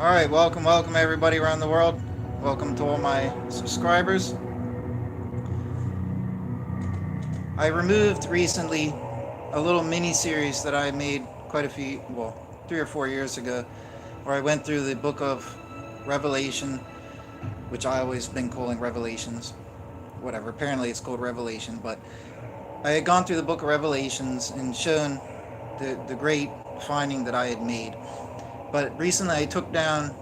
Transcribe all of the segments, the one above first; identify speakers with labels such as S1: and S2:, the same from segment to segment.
S1: All right, welcome everybody around the world. Welcome to all my subscribers. I removed recently a little mini series that I made quite a few, 3 or 4 years ago, where I went through the book of Revelation, which I always been calling Revelations. Whatever, apparently it's called Revelation, but I had gone through the book of Revelations and shown the great finding that I had made. But recently I took down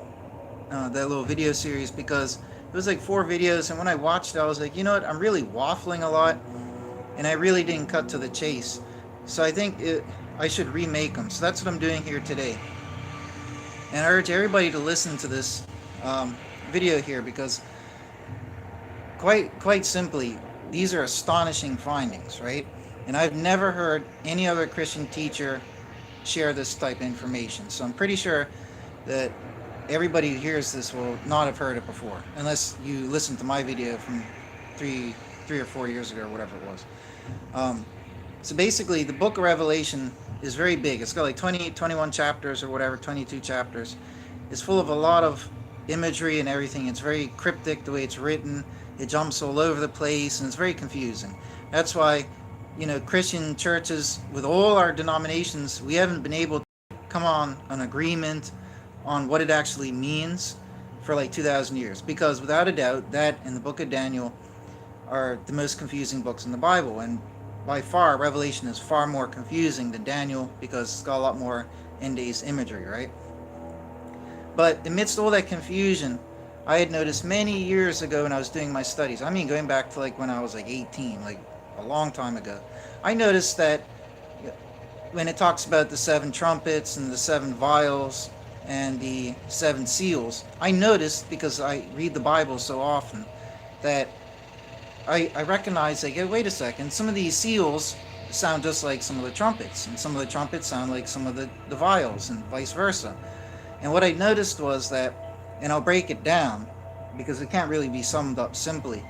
S1: that little video series because it was like 4 videos, and when I watched it, I was like, you know what? I'm really waffling a lot, and I really didn't cut to the chase. So I should remake them. So that's what I'm doing here today, and I urge everybody to listen to this video here because quite simply, these are astonishing findings, right? And I've never heard any other Christian teacher share this type of information. So I'm pretty sure that everybody who hears this will not have heard it before, unless you listened to my video from three, 3 or 4 years ago, or whatever it was. So basically, the book of Revelation is very big. It's got like 20, 21 chapters or whatever, 22 chapters. It's full of a lot of imagery and everything. It's very cryptic the way it's written. It jumps all over the place, and it's very confusing. That's why, Christian churches, with all our denominations, we haven't been able to come on an agreement on what it actually means for like 2,000 years. Because without a doubt, that and the book of Daniel are the most confusing books in the Bible. And by far, Revelation is far more confusing than Daniel because it's got a lot more end days imagery, right? But amidst all that confusion, I had noticed many years ago when I was doing my studies, I mean going back to like when I was like 18, like a long time ago, I noticed that when it talks about the 7 trumpets and the 7 vials and the 7 seals, I noticed, because I read the Bible so often, that I recognize, like, hey, wait a second, some of these seals sound just like some of the trumpets, and some of the trumpets sound like some of the vials, and vice versa. And what I noticed was that, and I'll break it down, because it can't really be summed up simply,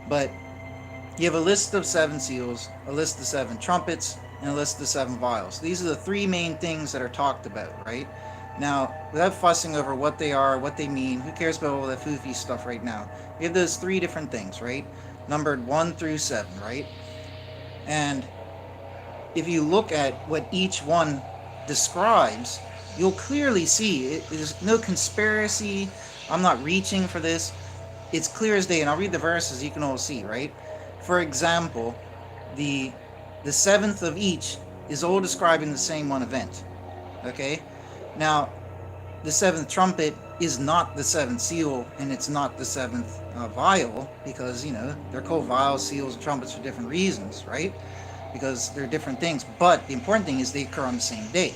S1: but you have a list of 7 seals, a list of 7 trumpets, and a list of 7 vials. These are the 3 main things that are talked about, right? Now, without fussing over what they are, what they mean, who cares about all that foofy stuff right now? We have those 3 different things, right? Numbered 1 through 7, right? And if you look at what each one describes, you'll clearly see there's no conspiracy. I'm not reaching for this. It's clear as day, and I'll read the verses, you can all see, right? For example, the 7th of each is all describing the same one event. Okay? Now, the 7th trumpet is not the 7th seal, and it's not the 7th vial, because, they're called vials, seals, and trumpets for different reasons, right? Because they're different things. But the important thing is they occur on the same day.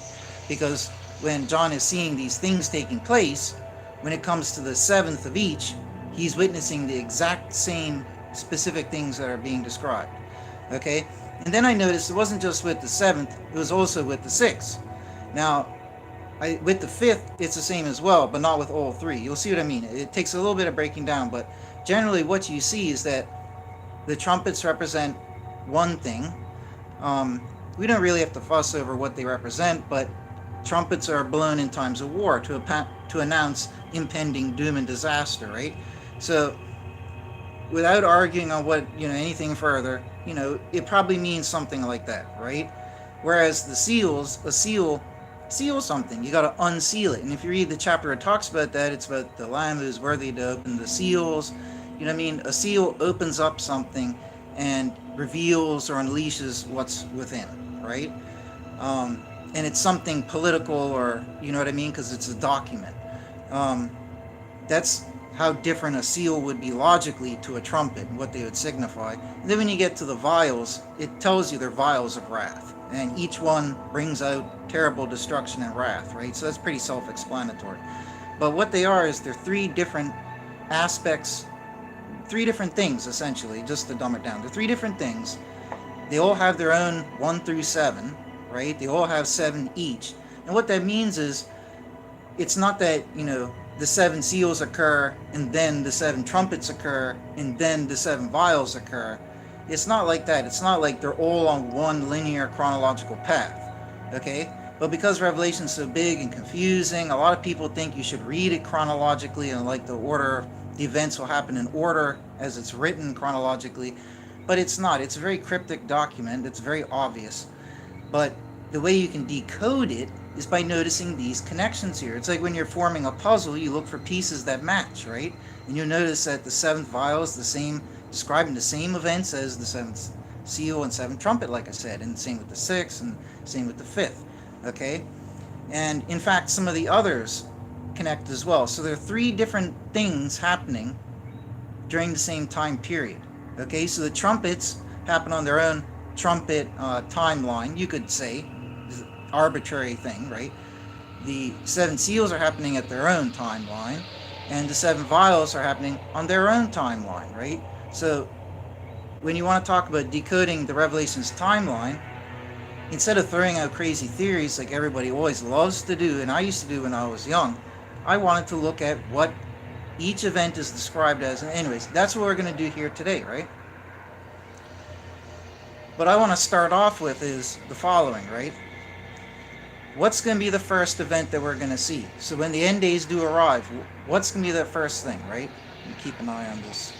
S1: Because when John is seeing these things taking place, when it comes to the 7th of each, he's witnessing the exact same specific things that are being described. Okay? And then I noticed it wasn't just with the 7th, it was also with the 6th. Now, with the 5th, it's the same as well, but not with all 3. You'll see what I mean. It takes a little bit of breaking down, but generally what you see is that the trumpets represent one thing. We don't really have to fuss over what they represent, but trumpets are blown in times of war to announce impending doom and disaster, right? So, without arguing on what, anything further, it probably means something like that, right? Whereas the seals, a seal something, you got to unseal it. And if you read the chapter it talks about that, it's about the Lamb who's worthy to open the seals. You know what I mean? A seal opens up something and reveals or unleashes what's within, right? And it's something political, or, you know what I mean? Because it's a document. That's how different a seal would be logically to a trumpet and what they would signify. And then when you get to the vials, it tells you they're vials of wrath. And each one brings out terrible destruction and wrath, right? So that's pretty self-explanatory. But what they are is they're 3 different aspects, 3 different things, essentially, just to dumb it down. They're 3 different things. They all have their own 1 through 7, right? They all have 7 each. And what that means is, it's not that, the 7 seals occur, and then the 7 trumpets occur, and then the 7 vials occur. It's not like that. It's not like they're all on one linear chronological path. Okay? But because Revelation is so big and confusing, a lot of people think you should read it chronologically, and like the order, the events will happen in order as it's written chronologically. But it's not. It's a very cryptic document. It's very obvious. But the way you can decode it is by noticing these connections here. It's like when you're forming a puzzle, you look for pieces that match, right? And you'll notice that the seventh vial is the same, describing the same events as the seventh seal and seventh trumpet, like I said, and same with the sixth, and same with the fifth. Okay? And in fact, some of the others connect as well. So there are three different things happening during the same time period. Okay, so the trumpets happen on their own trumpet timeline, you could say, arbitrary thing, right? The seven seals are happening at their own timeline, and the seven vials are happening on their own timeline, right? So when you want to talk about decoding the Revelation's timeline, instead of throwing out crazy theories like everybody always loves to do, and I used to do when I was young, I wanted to look at what each event is described as. And anyways, that's what we're going to do here today, right? What I want to start off with is the following, right? What's going to be the first event that we're going to see? So when the end days do arrive, what's going to be the first thing, right? You keep an eye on this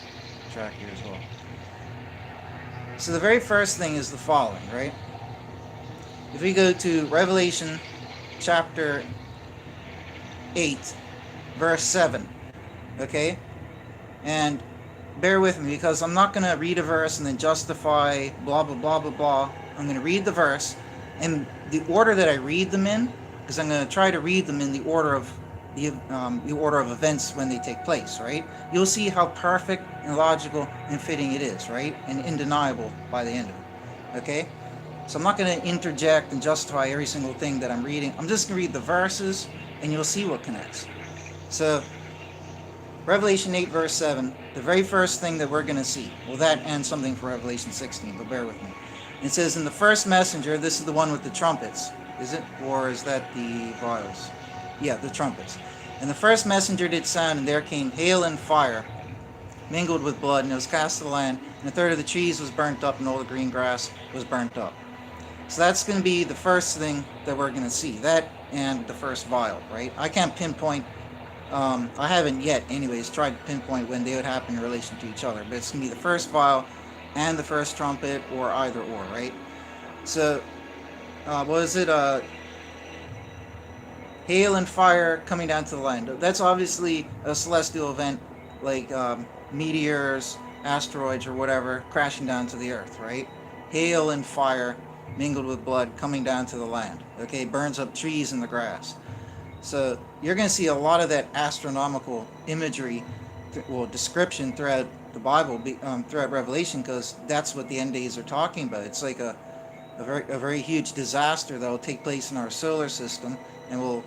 S1: track here as well. So the very first thing is the following, right? If we go to Revelation chapter 8, verse 7, okay? And bear with me, because I'm not going to read a verse and then justify blah, blah, blah, blah, blah. I'm going to read the verse, and the order that I read them in, because I'm going to try to read them in the order of the order of events when they take place, right? You'll see how perfect and logical and fitting it is, right? And undeniable by the end of it, okay? So I'm not going to interject and justify every single thing that I'm reading. I'm just going to read the verses, and you'll see what connects. So Revelation 8, verse 7, the very first thing that we're going to see. Well, that and something for Revelation 16, but bear with me. It says, in the first messenger, this is the one with the trumpets, is it? Or is that the vials? Yeah, the trumpets. And the first messenger did sound, and there came hail and fire, mingled with blood, and it was cast to the land, and a third of the trees was burnt up, and all the green grass was burnt up. So that's going to be the first thing that we're going to see. That and the first vial, right? I can't pinpoint. I haven't yet, anyways, tried to pinpoint when they would happen in relation to each other. But it's going to be the first vial and the first trumpet, or either or, right? So, what is it? Hail and fire coming down to the land. That's obviously a celestial event, like meteors, asteroids, or whatever, crashing down to the earth, right? Hail and fire mingled with blood coming down to the land. Okay, burns up trees and the grass. So you're going to see a lot of that astronomical imagery, description throughout the Bible, throughout Revelation, because that's what the end days are talking about. It's like a very huge disaster that will take place in our solar system and will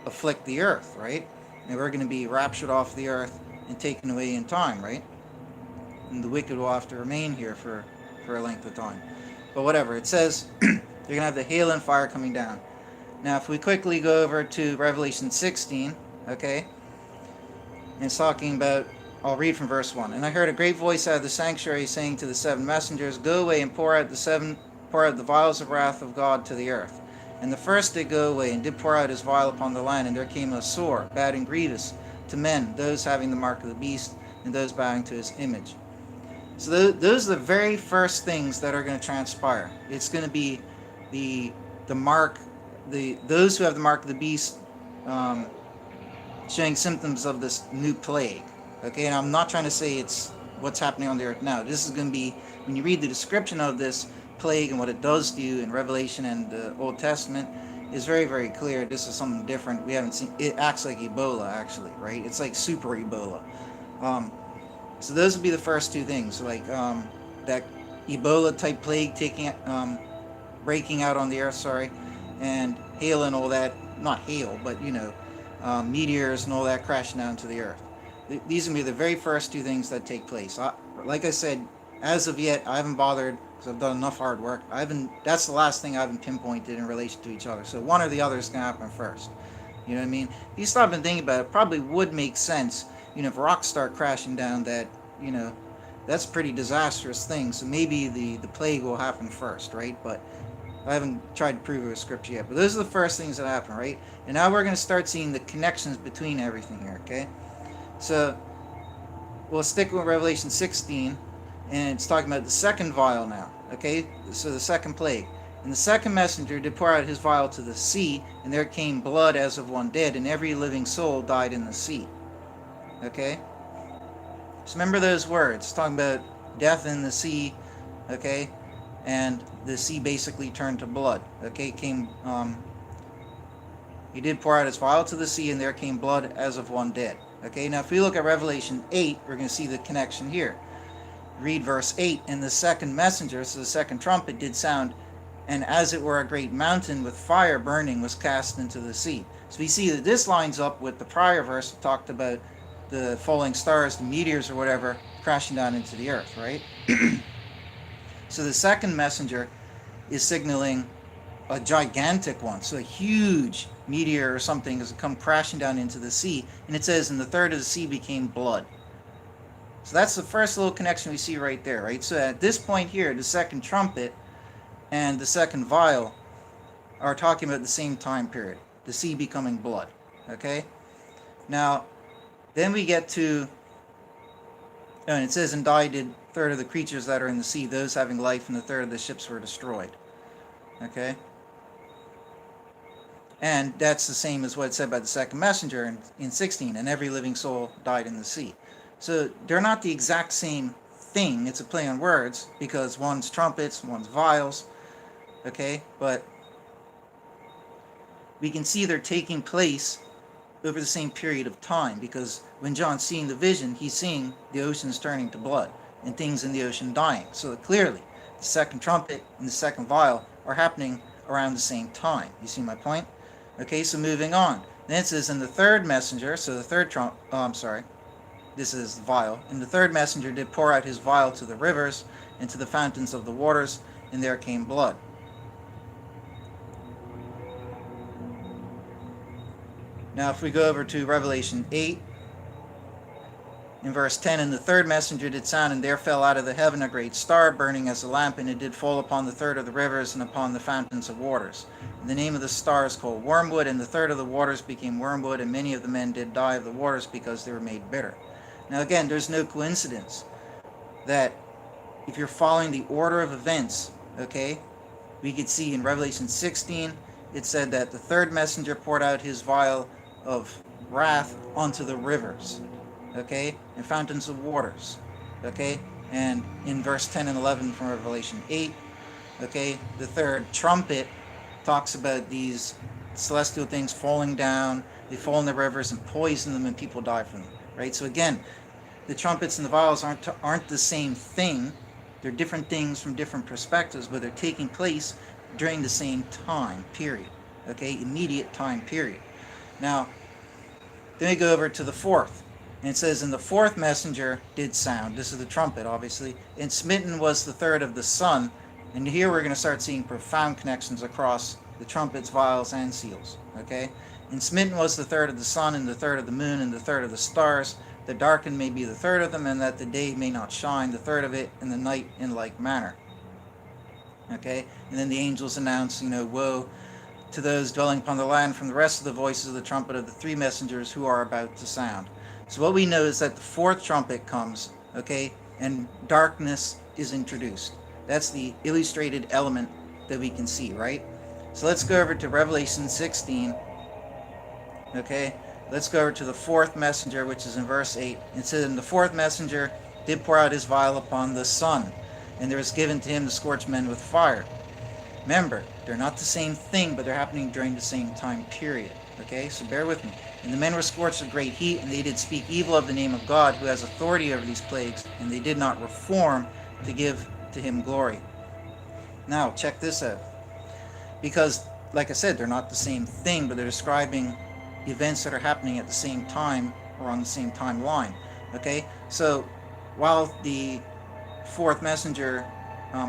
S1: afflict the earth, right? And we're going to be raptured off the earth and taken away in time, right? And the wicked will have to remain here for a length of time. But whatever, it says you're going to have the hail and fire coming down. Now, if we quickly go over to Revelation 16, okay, and it's talking about, I'll read from verse 1. And I heard a great voice out of the sanctuary saying to the seven messengers, go away and pour out the vials of wrath of God to the earth. And the first did go away and did pour out his vial upon the land, and there came a sore, bad and grievous, to men, those having the mark of the beast, and those bowing to his image. So those are the very first things that are going to transpire. It's going to be the mark, those who have the mark of the beast, showing symptoms of this new plague. Okay, and I'm not trying to say it's what's happening on the earth now. This is going to be, when you read the description of this plague and what it does to you in Revelation and the Old Testament, is very, very clear. This is something different. We haven't seen. It acts like Ebola, actually, right? It's like super Ebola. So those would be the first two things, like that Ebola type plague breaking out on the earth, and hail and all that. Not hail, but meteors and all that crashing down to the earth. These are going to be the very first two things that take place. Like I said, as of yet, I haven't bothered, because I've done enough hard work. That's the last thing I haven't pinpointed in relation to each other. So one or the other is going to happen first. You know what I mean? If you stop and think about it, it probably would make sense. If rocks start crashing down, that's a pretty disastrous thing. So maybe the plague will happen first, right? But I haven't tried to prove it with scripture yet, but those are the first things that happen, right? And now we're going to start seeing the connections between everything here, okay? So we'll stick with Revelation 16, and it's talking about the second vial now, okay? So the second plague. And the second messenger did pour out his vial to the sea, and there came blood as of one dead, and every living soul died in the sea, okay? So remember those words, it's talking about death in the sea, okay? And the sea basically turned to blood, okay? He did pour out his vial to the sea, and there came blood as of one dead. Okay, now if we look at Revelation 8, we're going to see the connection here. Read verse 8. And the second messenger, so the second trumpet, did sound, and as it were a great mountain with fire burning was cast into the sea. So we see that this lines up with the prior verse that talked about the falling stars, the meteors or whatever, crashing down into the earth, right? So the second messenger is signaling a gigantic one, so a huge meteor or something has come crashing down into the sea, and it says, and the third of the sea became blood. So that's the first little connection we see right there, right? So at this point here, the second trumpet and the second vial are talking about the same time period, the sea becoming blood, okay? Now, then we get to, and it says, and died a third of the creatures that are in the sea, those having life, and the third of the ships were destroyed, okay? And that's the same as what it said by the second messenger in 16, and every living soul died in the sea. So they're not the exact same thing. It's a play on words, because one's trumpets, one's vials, okay? But we can see they're taking place over the same period of time, because when John's seeing the vision, he's seeing the oceans turning to blood and things in the ocean dying. So clearly, the second trumpet and the second vial are happening around the same time. You see my point? Okay, so moving on. Then it says, and the third messenger, so the third this is the vial, and the third messenger did pour out his vial to the rivers and to the fountains of the waters, and there came blood. Now if we go over to Revelation 8, in verse 10, and the third messenger did sound, and there fell out of the heaven a great star, burning as a lamp, and it did fall upon the third of the rivers and upon the fountains of waters. And the name of the star is called Wormwood, and the third of the waters became wormwood, and many of the men did die of the waters because they were made bitter. Now again, there's no coincidence that if you're following the order of events, okay, we could see in Revelation 16, it said that the third messenger poured out his vial of wrath onto the rivers, okay, and fountains of waters, okay, and in verse 10 and 11 from Revelation 8, okay, the third trumpet talks about these celestial things falling down, they fall in the rivers and poison them, and people die from them, right? So again, the trumpets and the vials aren't the same thing. They're different things from different perspectives, but they're taking place during the same time period, okay, immediate time period. Now, then we go over to the fourth. And it says, and the fourth messenger did sound. This is the trumpet, obviously. And smitten was the third of the sun. And here we're going to start seeing profound connections across the trumpets, vials, and seals. Okay? And smitten was the third of the sun, and the third of the moon, and the third of the stars. The darkened may be the third of them, and that the day may not shine, the third of it, and the night in like manner. Okay? And then the angels announce, woe to those dwelling upon the land from the rest of the voices of the trumpet of the three messengers who are about to sound. So what we know is that the fourth trumpet comes, okay, and darkness is introduced. That's the illustrated element that we can see, right? So let's go over to Revelation 16, okay? Let's go over to the fourth messenger, which is in verse 8. It says, and the fourth messenger did pour out his vial upon the sun, and there was given to him to scorch men with fire. Remember, they're not the same thing, but they're happening during the same time period, okay? So bear with me. And the men were scorched with great heat, and they did speak evil of the name of God, who has authority over these plagues, and they did not reform to give to him glory. Now, check this out. Because, like I said, they're not the same thing, but they're describing events that are happening at the same time or on the same timeline. Okay? So, while the fourth messenger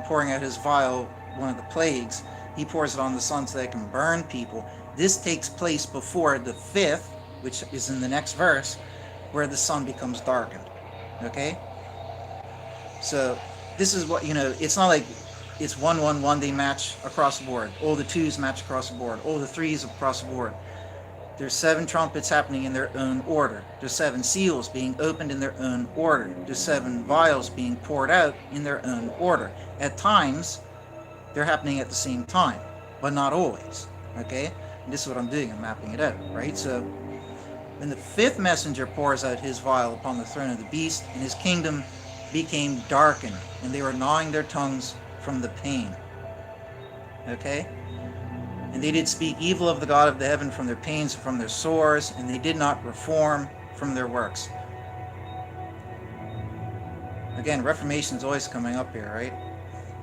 S1: pouring out his vial, one of the plagues, he pours it on the sun so they can burn people. This takes place before the fifth, which is in the next verse, where the sun becomes darkened. Okay? So, this is what, it's not like it's 111, they match across the board. All the twos match across the board. All the threes across the board. There's 7 trumpets happening in their own order. There's 7 seals being opened in their own order. There's 7 vials being poured out in their own order. At times, they're happening at the same time, but not always. Okay? And this is what I'm doing. I'm mapping it out, right? So when the 5th messenger pours out his vial upon the throne of the beast, and his kingdom became darkened, and they were gnawing their tongues from the pain. Okay? And they did speak evil of the God of the heaven from their pains and from their sores, and they did not reform from their works. Again, Reformation is always coming up here, right?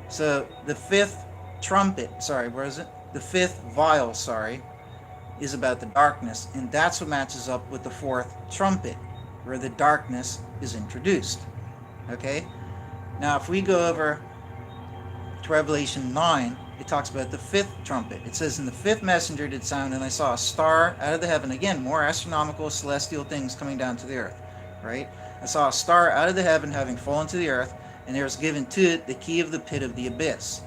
S1: So the 5th trumpet, where is it? The 5th vial, is about the darkness, and that's what matches up with the 4th trumpet, where the darkness is introduced. Okay? Now, if we go over to Revelation 9, it talks about the 5th trumpet. It says, "And the 5th messenger did sound, and I saw a star out of the heaven." Again, more astronomical, celestial things coming down to the earth, right? "I saw a star out of the heaven having fallen to the earth, and there was given to it the key of the pit of the abyss.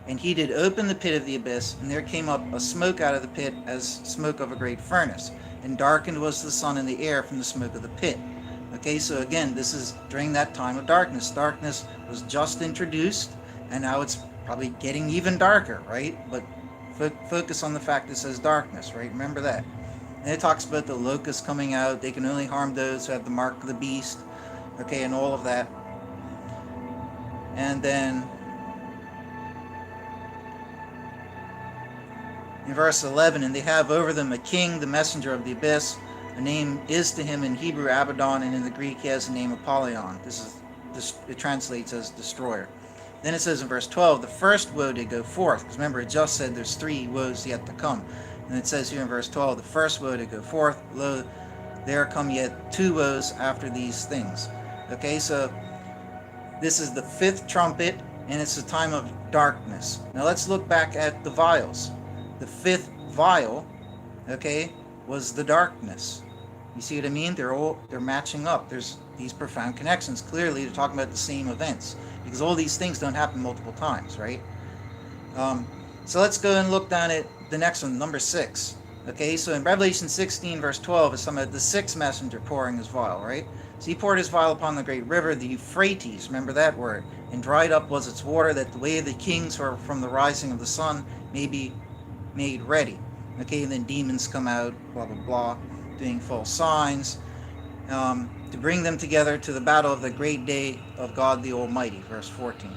S1: And he did open the pit of the abyss, and there came up a smoke out of the pit as smoke of a great furnace. And darkened was the sun and the air from the smoke of the pit." Okay, so again, this is during that time of darkness. Darkness was just introduced, and now it's probably getting even darker, right? But focus on the fact it says darkness, right? Remember that. And it talks about the locusts coming out. They can only harm those who have the mark of the beast, okay, and all of that. And then in verse 11, "And they have over them a king, the messenger of the abyss. A name is to him in Hebrew Abaddon, and in the Greek he has the name Apollyon." It translates as destroyer. Then it says in verse 12, "The first woe did go forth." Because remember, it just said there's 3 woes yet to come. And it says here in verse 12, "The first woe did go forth. Lo, there come yet 2 woes after these things." Okay, so this is the 5th trumpet, and it's a time of darkness. Now let's look back at the vials. The 5th vial, okay, was the darkness. You see what I mean? They're matching up. There's these profound connections. Clearly, they're talking about the same events, because all these things don't happen multiple times, right? So let's go and look down at the next one, number 6. Okay, so in Revelation 16, verse 12, it's talking about the 6th messenger pouring his vial, right? So he poured his vial upon the great river, the Euphrates, remember that word, and dried up was its water, that the way of the kings who are from the rising of the sun may be made ready. Okay, and then demons come out, blah, blah, blah, doing false signs, to bring them together to the battle of the great day of God the Almighty, verse 14.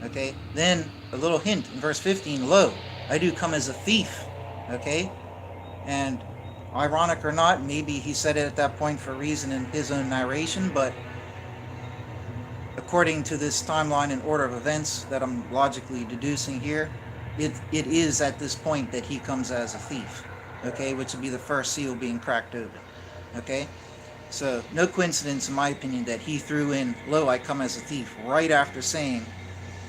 S1: Okay, then a little hint in verse 15, "Lo, I do come as a thief." Okay, and ironic or not, maybe he said it at that point for a reason in his own narration, but according to this timeline and order of events that I'm logically deducing here, it is at this point that he comes as a thief, okay, which would be the first seal being cracked open. Okay, so no coincidence in my opinion that he threw in, "Lo, I come as a thief," right after saying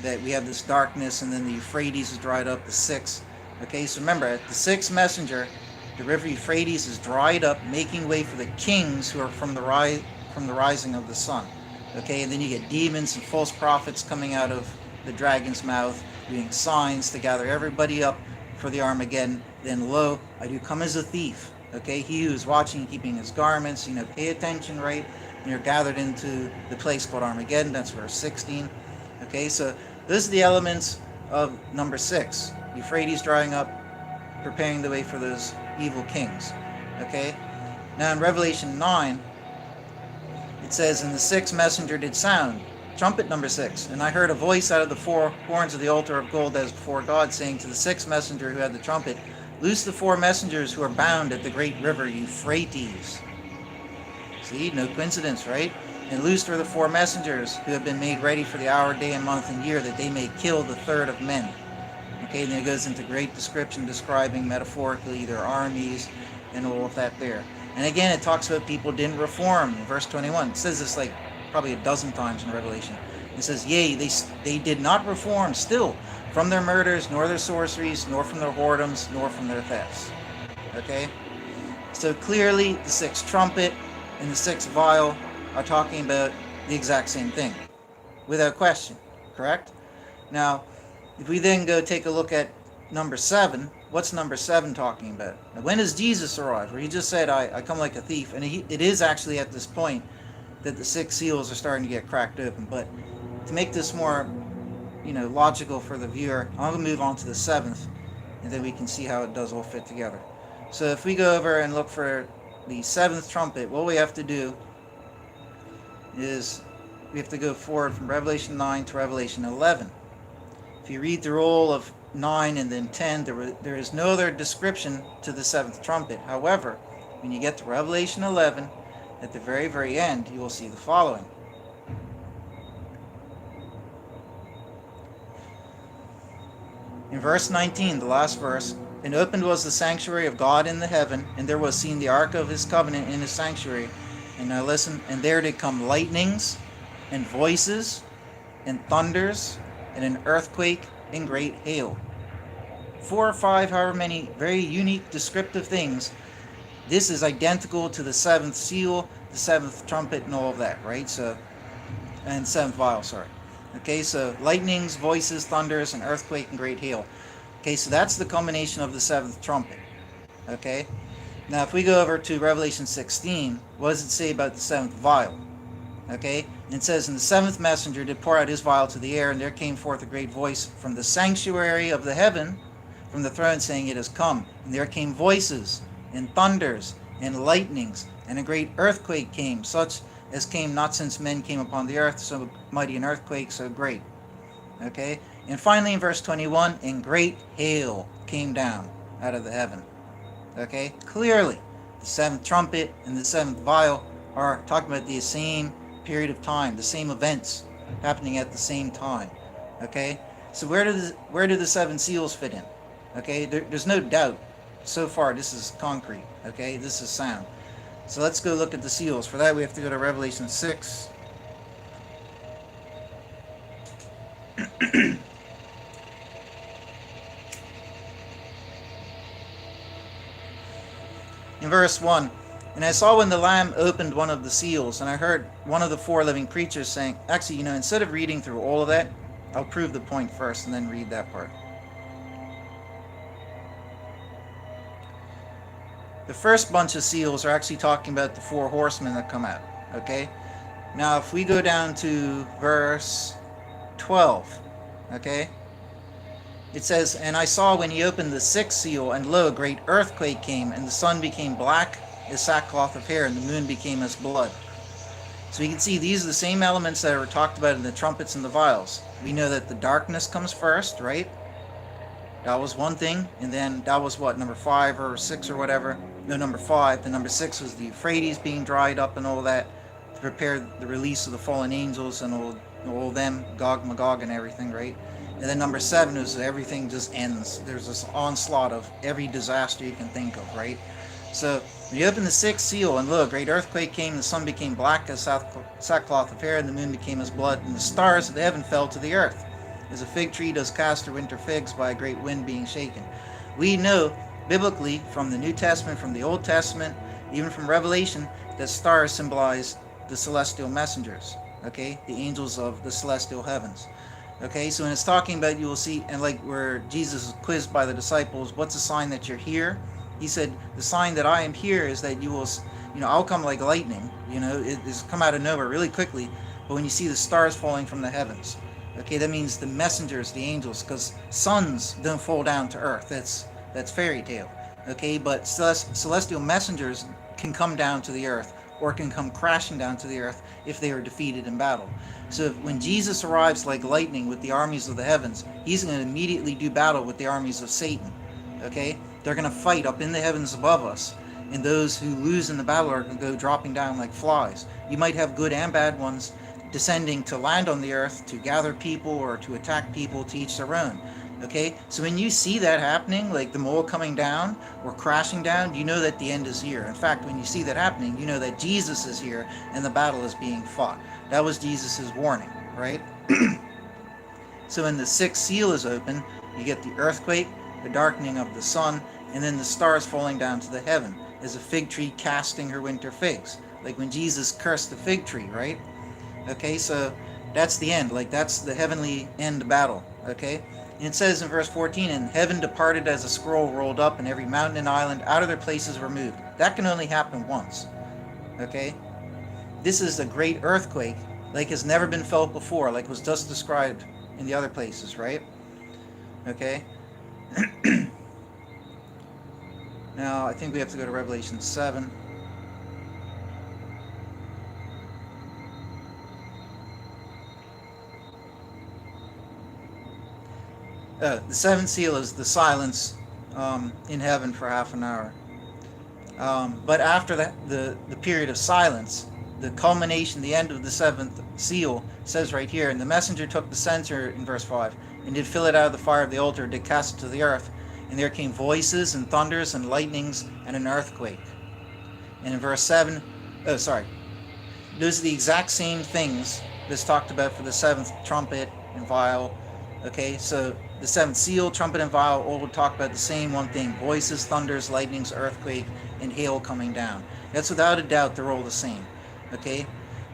S1: that we have this darkness, and then the Euphrates is dried up, the 6th. Okay, so remember, the 6th messenger, the river Euphrates is dried up, making way for the kings who are from the rising of the sun. Okay, and then you get demons and false prophets coming out of the dragon's mouth, doing signs to gather everybody up for the Armageddon. Then, "Lo, I do come as a thief." Okay, he who is watching, keeping his garments, pay attention, right? And you're gathered into the place called Armageddon. That's verse 16. Okay, so those are the elements of number 6. Euphrates drying up, preparing the way for those evil kings. Okay, now in Revelation 9, it says, "And the 6th messenger did sound, trumpet number 6, and I heard a voice out of the 4 horns of the altar of gold as before God, saying to the 6th messenger who had the trumpet, Loose the 4 messengers who are bound at the great river Euphrates." See, no coincidence, right? "And loosed were the 4 messengers who have been made ready for the hour, day, and month, and year, that they may kill the third of men." Okay, then it goes into great description describing metaphorically their armies and all of that there. And again, it talks about people didn't reform. In verse 21, it says this like probably a dozen times in Revelation. It says, "Yea, they did not reform still from their murders, nor their sorceries, nor from their whoredoms, nor from their thefts." Okay? So clearly, the 6th trumpet and the 6th vial are talking about the exact same thing, without question, correct? Now, If we then go take a look at number 7, what's number 7 talking about? Now, when does Jesus arrive? Where he just said, I come like a thief. And it is actually at this point that the 6 seals are starting to get cracked open. But to make this more, logical for the viewer, I'm going to move on to the 7th, and then we can see how it does all fit together. So if we go over and look for the 7th trumpet, what we have to do is we have to go forward from Revelation 9 to Revelation 11. If you read through all of 9 and then 10, there is no other description to the 7th trumpet. However, when you get to Revelation 11, at the very, very end, you will see the following. In verse 19, the last verse, "And opened was the sanctuary of God in the heaven, and there was seen the ark of his covenant in his sanctuary. And now listen, and there did come lightnings, and voices, and thunders, and an earthquake, and great hail." 4 or 5, however many very unique descriptive things. This is identical to the 7th seal, the 7th trumpet, and all of that, right? And 7th vial, sorry. Okay, so lightnings, voices, thunders, and earthquake, and great hail. Okay, so that's the culmination of the 7th trumpet. Okay, now if we go over to Revelation 16, what does it say about the 7th vial? Okay, and it says, "And the 7th messenger did pour out his vial to the air, and there came forth a great voice from the sanctuary of the heaven, from the throne, saying, It has come. And there came voices, and thunders, and lightnings, and a great earthquake came, such as came not since men came upon the earth, so mighty an earthquake, so great." Okay, and finally in verse 21, "And great hail came down out of the heaven." Okay, clearly the 7th trumpet and the 7th vial are talking about the same period of time, the same events happening at the same time. Okay, so where do the 7 seals fit in? Okay, there's no doubt so far. This is concrete. Okay, this is sound. So let's go look at the seals. For that we have to go to Revelation 6. In verse 1, "And I saw when the Lamb opened one of the seals, and I heard one of the 4 living creatures saying," actually, instead of reading through all of that, I'll prove the point first and then read that part. The first bunch of seals are actually talking about the 4 horsemen that come out. Okay? Now, if we go down to verse 12, okay? It says, "And I saw when he opened the 6th seal, and lo, a great earthquake came, and the sun became black as sackcloth of hair, and the moon became as blood." So you can see these are the same elements that were talked about in the trumpets and the vials. We know that the darkness comes first, right? That was one thing, and then that was what, number 5 or 6 or whatever? No, number 5. The number 6 was the Euphrates being dried up and all that to prepare the release of the fallen angels and all them, Gog, Magog, and everything, right? And then number 7 is everything just ends. There's this onslaught of every disaster you can think of, right? So when you open the 6th seal, and lo, a great earthquake came, and the sun became black as sackcloth of hair, and the moon became as blood, and the stars of the heaven fell to the earth, as a fig tree does cast her winter figs by a great wind being shaken. We know biblically from the New Testament, from the Old Testament, even from Revelation, that stars symbolize the celestial messengers, okay? The angels of the celestial heavens. Okay, so when it's talking about, you will see, and like where Jesus is quizzed by the disciples, what's a sign that you're here? He said, the sign that I am here is that you will, I'll come like lightning, it is come out of nowhere really quickly, but when you see the stars falling from the heavens, okay, that means the messengers, the angels, because suns don't fall down to earth, that's fairy tale, okay, but celestial messengers can come down to the earth, or can come crashing down to the earth if they are defeated in battle. So when Jesus arrives like lightning with the armies of the heavens, he's going to immediately do battle with the armies of Satan. Okay? They're going to fight up in the heavens above us, and those who lose in the battle are going to go dropping down like flies. You might have good and bad ones descending to land on the earth to gather people or to attack people, to each their own. Okay, so when you see that happening, like the mole coming down or crashing down, you know that the end is here. In fact, when you see that happening, you know that Jesus is here and the battle is being fought. That was Jesus's warning, right? So when the 6th seal is open, you get the earthquake, the darkening of the sun, and then the stars falling down to the heaven, as a fig tree casting her winter figs. Like when Jesus cursed the fig tree, right? Okay, so that's the end. Like that's the heavenly end battle, okay? And it says in verse 14, and heaven departed as a scroll rolled up, and every mountain and island out of their places were moved. That can only happen once. Okay? This is a great earthquake, like has never been felt before, like was just described in the other places, right? Okay? Now, I think we have to go to Revelation 7. The seventh seal is the silence in heaven for half an hour. But after the period of silence, the culmination, the end of the seventh seal, says right here, and the messenger took the censer in verse 5, and did fill it out of the fire of the altar, did cast it to the earth, and there came voices and thunders and lightnings and an earthquake. And in verse 7, those are the exact same things that's talked about for the seventh trumpet and vial. Okay, so the seventh seal, trumpet and vial, all would talk about the same one thing: voices, thunders, lightnings, earthquake, and hail coming down. That's without a doubt, they're all the same. Okay,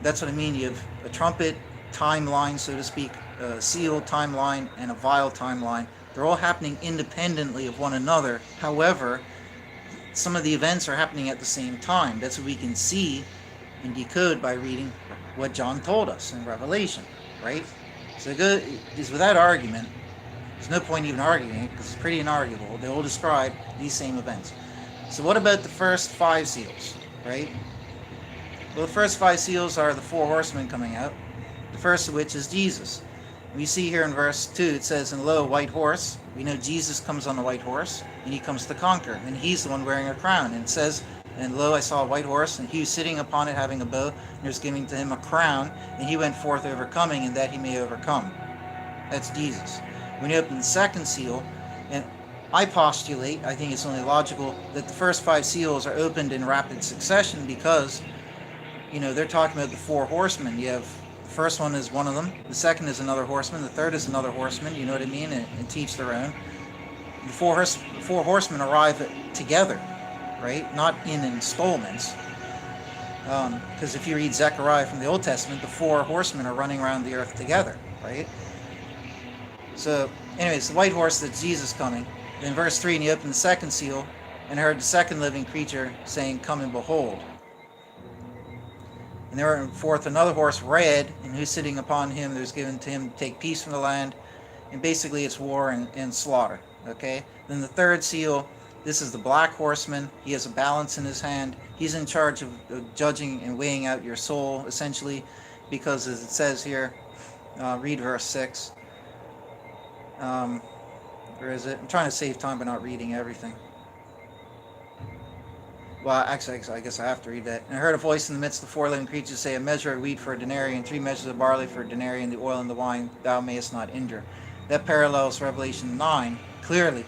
S1: that's what I mean. You have a trumpet timeline, so to speak, a seal timeline, and a vial timeline. They're all happening independently of one another. However, some of the events are happening at the same time. That's what we can see and decode by reading what John told us in Revelation, right? So it is without argument. There's no point even arguing it because it's pretty inarguable. They all describe these same events. So what about the first 5 seals, right? Well, the first 5 seals are the 4 horsemen coming out, the first of which is Jesus. We see here in verse 2, it says, and lo, a white horse. We know Jesus comes on a white horse, and he comes to conquer. And he's the one wearing a crown. And it says, and lo, I saw a white horse, and he was sitting upon it having a bow, and there was giving to him a crown, and he went forth overcoming, and that he may overcome. That's Jesus. When you open the second seal, and I postulate, I think it's only logical, that the first 5 seals are opened in rapid succession because, they're talking about the 4 horsemen. You have the first one is one of them, the second is another horseman, the third is another horseman, you know what I mean, and teach their own. The 4 horsemen arrive together, right? Not in installments. Because if you read Zechariah from the Old Testament, the 4 horsemen are running around the earth together, right? So, anyways, the white horse, that's Jesus coming. Then verse 3, and he opened the second seal, and heard the second living creature saying, come and behold. And there went forth another horse, red, and who's sitting upon him, there's given to him to take peace from the land. And basically it's war and slaughter, okay? Then the third seal, this is the black horseman. He has a balance in his hand. He's in charge of judging and weighing out your soul, essentially, because as it says here, read verse 6. Where is it? I'm trying to save time by not reading everything. Well, actually, I guess I have to read that. And I heard a voice in the midst of the 4 living creatures say, a measure of wheat for a denarius, and 3 measures of barley for a denarius, and the oil and the wine thou mayest not injure. That parallels Revelation 9 clearly.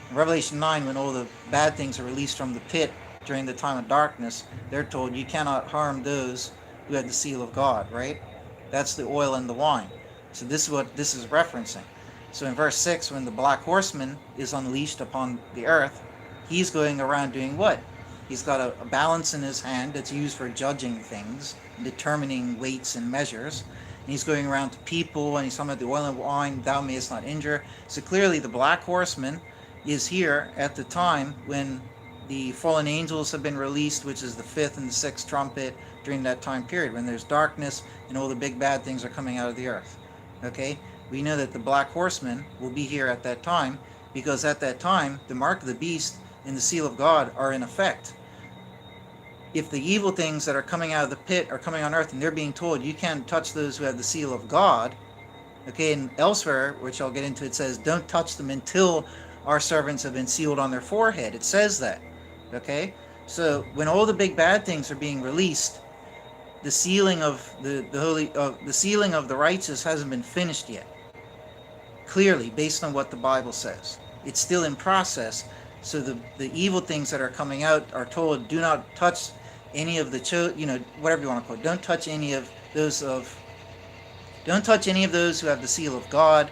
S1: In Revelation 9, when all the bad things are released from the pit during the time of darkness, they're told you cannot harm those who have the seal of God, right? That's the oil and the wine. So this is what this is referencing. So in verse 6, when the black horseman is unleashed upon the earth, he's going around doing what? He's got a balance in his hand that's used for judging things, determining weights and measures. And he's going around to people, and he's talking about the oil and wine, thou mayest not injure. So clearly the black horseman is here at the time when the fallen angels have been released, which is the 5th and the 6th trumpet during that time period, when there's darkness and all the big bad things are coming out of the earth. Okay? We know that the black horseman will be here at that time, because at that time, the mark of the beast and the seal of God are in effect. If the evil things that are coming out of the pit are coming on earth, and they're being told you can't touch those who have the seal of God, okay, and elsewhere, which I'll get into, it says don't touch them until our servants have been sealed on their forehead. It says that, okay? So when all the big bad things are being released, the sealing of the sealing of the righteous hasn't been finished yet. Clearly, based on what the Bible says, it's still in process. So the evil things that are coming out are told, do not touch any of the whatever you want to call it. Don't touch any of those who have the seal of God,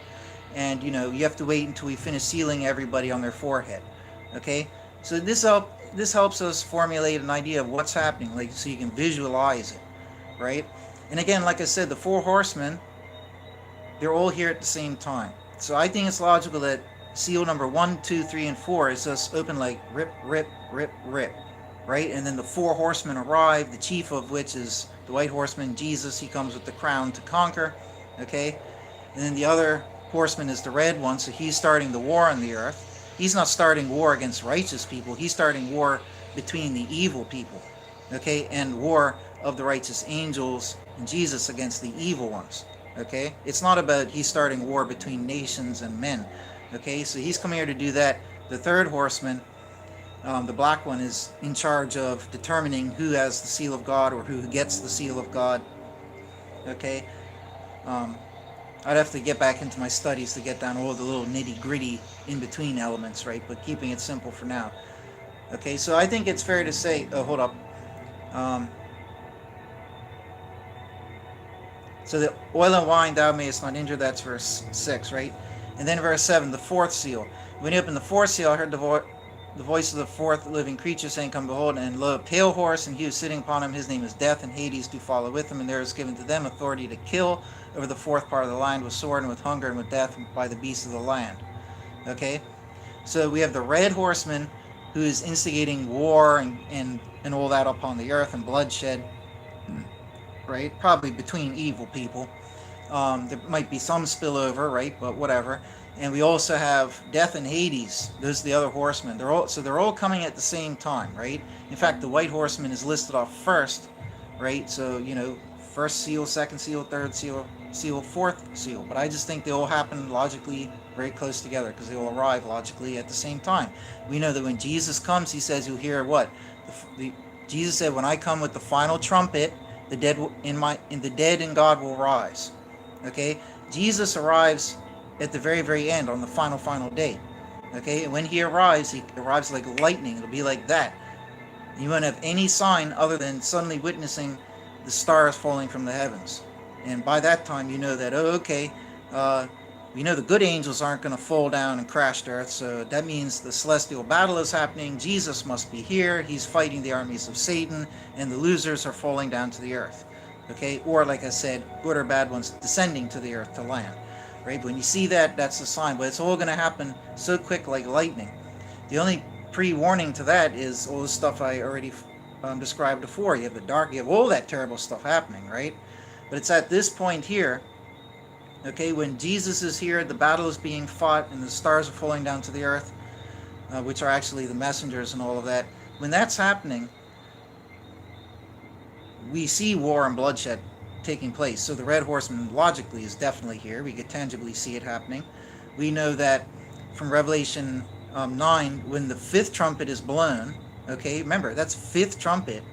S1: and you have to wait until we finish sealing everybody on their forehead. Okay, so this helps us formulate an idea of what's happening, like so you can visualize it, right? And again, like I said, the 4 horsemen, they're all here at the same time. So I think it's logical that seal number 1, 2, 3, and 4 is just open like rip, rip, rip, rip, right? And then the four horsemen arrive, the chief of which is the white horseman, Jesus. He comes with the crown to conquer, okay? And then the other horseman is the red one, so he's starting the war on the earth. He's not starting war against righteous people, he's starting war between the evil people, okay? And war of the righteous angels and Jesus against the evil ones, okay? It's not about he's starting war between nations and men, okay? So he's coming here to do that. The third horseman, the black one, is in charge of determining who has the seal of God or who gets the seal of God, okay? Um, I'd have to get back into my studies to get down all the little nitty gritty in between elements, right? But keeping it simple for now. Okay, so I think it's fair to say, oh, hold up. Um, so the oil and wine thou mayest not injure, that's verse 6, right? And then verse 7, the fourth seal. When you open the fourth seal, I heard the voice of the fourth living creature saying, come behold, and lo, a pale horse, and he was sitting upon him. His name is Death, and Hades do follow with him, and there is given to them authority to kill over the fourth part of the land with sword and with hunger and with death by the beasts of the land. Okay? So we have the red horseman who is instigating war and all that upon the earth and bloodshed, right? Probably between evil people. There might be some spillover, right? But whatever. And we also have Death and Hades. Those are the other horsemen. They're all coming at the same time, right? In fact, the white horseman is listed off first, right? So, first seal, second seal, third seal, fourth seal. But I just think they all happen logically very close together because they all arrive logically at the same time. We know that when Jesus comes, he says you'll hear what? Jesus said, when I come with the final trumpet, the dead in God will rise. Okay? Jesus arrives at the very, very end on the final day. Okay? And when he arrives like lightning. It'll be like that. You won't have any sign other than suddenly witnessing the stars falling from the heavens. And by that time, you know that, we know the good angels aren't going to fall down and crash to earth, so that means the celestial battle is happening. Jesus must be here. He's fighting the armies of Satan, and the losers are falling down to the earth. Okay? Or, like I said, good or bad ones descending to the earth to land. Right? When you see that, that's a sign. But it's all going to happen so quick like lightning. The only pre-warning to that is all the stuff I already described before. You have the dark, you have all that terrible stuff happening, right? But it's at this point here, okay, when Jesus is here, the battle is being fought, and the stars are falling down to the earth, which are actually the messengers and all of that. When that's happening, we see war and bloodshed taking place. So the red horseman logically is definitely here. We could tangibly see it happening. We know that from Revelation 9, when the fifth trumpet is blown, okay, remember, that's fifth trumpet.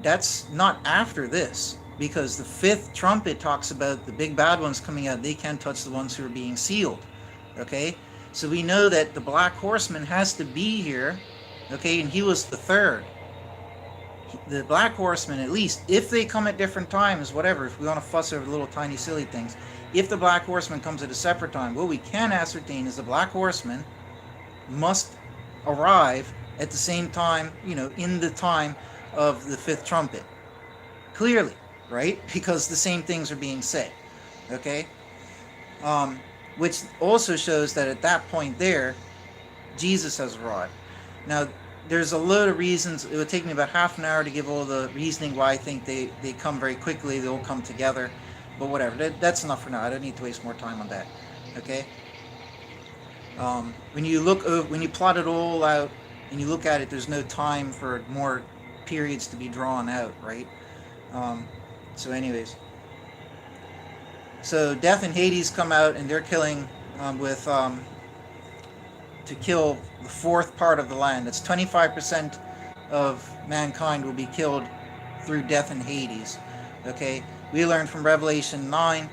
S1: That's not after this, because the fifth trumpet talks about the big bad ones coming out. They can't touch the ones who are being sealed, okay? So we know that the black horseman has to be here, okay, and he was the third. The black horsemen, at least, if they come at different times, whatever, if we want to fuss over little tiny silly things, if the black horseman comes at a separate time, what we can ascertain is the black horseman must arrive at the same time, in the time of the fifth trumpet. Clearly, right? Because the same things are being said, okay? Which also shows that at that point there, Jesus has arrived. Now, there's a load of reasons. It would take me about half an hour to give all the reasoning why I think they come very quickly. They all come together. But whatever. That's enough for now. I don't need to waste more time on that. Okay? When you plot it all out and you look at it, there's no time for more periods to be drawn out, right? So anyways. So Death and Hades come out, and they're killing to kill the fourth part of the land. That's 25% of mankind will be killed through Death and Hades. Okay? We learned from Revelation 9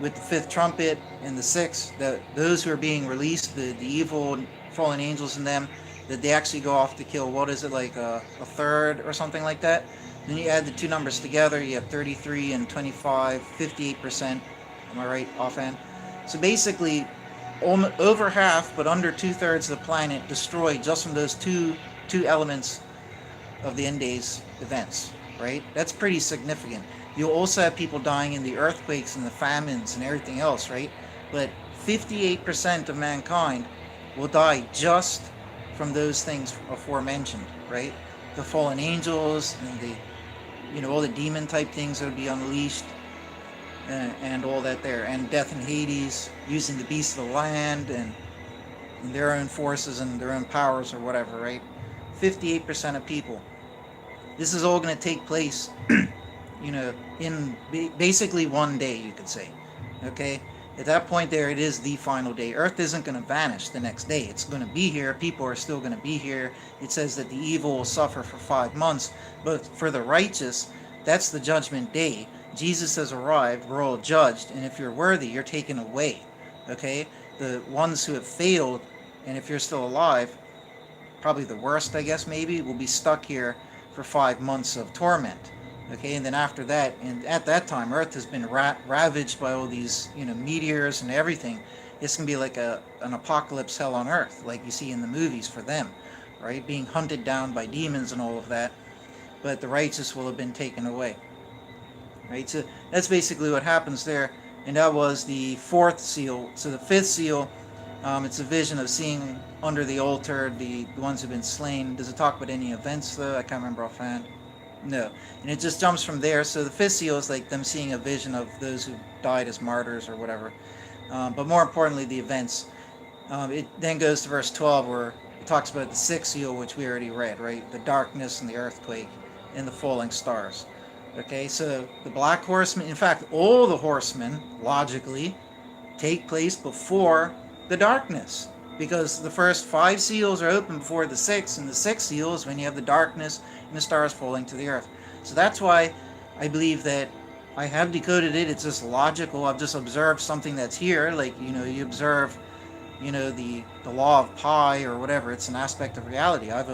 S1: with the fifth trumpet and the sixth that those who are being released, the evil fallen angels in them, that they actually go off to kill, what is it, like a third or something like that? Then you add the two numbers together, you have 33 and 25, 58%. Am I right offhand? So basically, over half, but under 2/3 of the planet destroyed just from those two elements of the end days events, right? That's pretty significant. You'll also have people dying in the earthquakes and the famines and everything else, right? But 58% of mankind will die just from those things aforementioned, right? The fallen angels and the, all the demon type things that would be unleashed, and all that there, and death in Hades, using the beasts of the land and their own forces and their own powers or whatever, right? 58% of people. This is all going to take place, in basically one day, you could say. Okay? At that point there, it is the final day. Earth isn't going to vanish the next day. It's going to be here. People are still going to be here. It says that the evil will suffer for 5 months. But for the righteous, that's the judgment day. Jesus has arrived. We're all judged. And if you're worthy, you're taken away. Okay? The ones who have failed, and if you're still alive, probably the worst, I guess, maybe, will be stuck here for 5 months of torment. Okay, and then after that, and at that time, Earth has been ravaged by all these, meteors and everything. It's going to be like an apocalypse hell on Earth, like you see in the movies for them, right? Being hunted down by demons and all of that. But the righteous will have been taken away. Right, so that's basically what happens there. And that was the fourth seal. So the fifth seal, it's a vision of seeing under the altar the ones who've been slain. Does it talk about any events, though? I can't remember offhand. No. And it just jumps from there. So the fifth seal is like them seeing a vision of those who died as martyrs or whatever. But more importantly, the events. It then goes to verse 12 where it talks about the sixth seal, which we already read, right? The darkness and the earthquake and the falling stars. Okay, so the black horsemen, in fact, all the horsemen, logically, take place before the darkness. Because the first 5 seals are open before the 6th, and the 6th seal is when you have the darkness and the stars falling to the earth. So that's why I believe that I have decoded it. It's just logical. I've just observed something that's here. Like, you observe, the law of pi or whatever. It's an aspect of reality. I've